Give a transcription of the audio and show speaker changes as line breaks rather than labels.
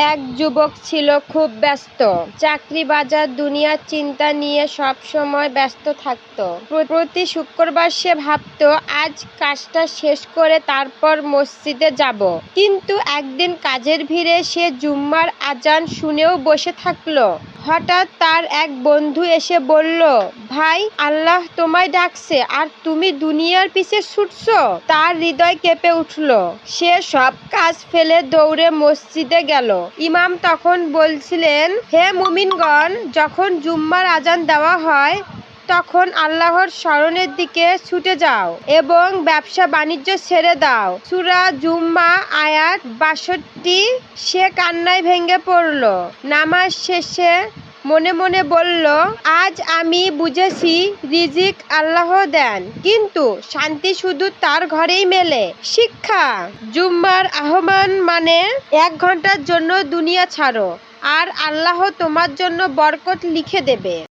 এক যুবক ছিল খুব ব্যস্ত। চাকরি, বাজার, দুনিয়ার চিন্তা নিয়ে সব সময় ব্যস্ত থাকত। প্রতি শুক্রবার সে ভাবত, আজ কাজটা শেষ করে তারপর মসজিদে যাব। কিন্তু একদিন কাজের ভিড়ে সে জুম্মার আজান শুনেও বসে থাকলো। হঠাৎ তার এক বন্ধু এসে বলল, ভাই, আল্লাহ তোমায় ডাকছে আর তুমি দুনিয়ার পিছে ছুটছো। তার হৃদয় কেঁপে উঠল। সে সব কাজ ফেলে দৌড়ে মসজিদে গেল। ইমাম তখন বলছিলেন, হে মুমিনগণ, যখন জুম্মার আজান দেওয়া হয় তখন আল্লাহর স্মরণের দিকে ছুটে যাও এবং ব্যবসা বাণিজ্য ছেড়ে দাও। সূরা জুম্মা আয়াত ৬২। সে কান্নায় ভেঙে পড়ল। নামাজ শেষে মনে মনে বলল, আজ আমি বুঝেছি রিজিক আল্লাহ দেন, কিন্তু শান্তি শুধু তার ঘরেই মেলে। শিক্ষা: জুম্মার আহ্বান মানে ১ ঘন্টার জন্য দুনিয়া ছাড়ো, আর আল্লাহ তোমার জন্য বরকত লিখে দেবে।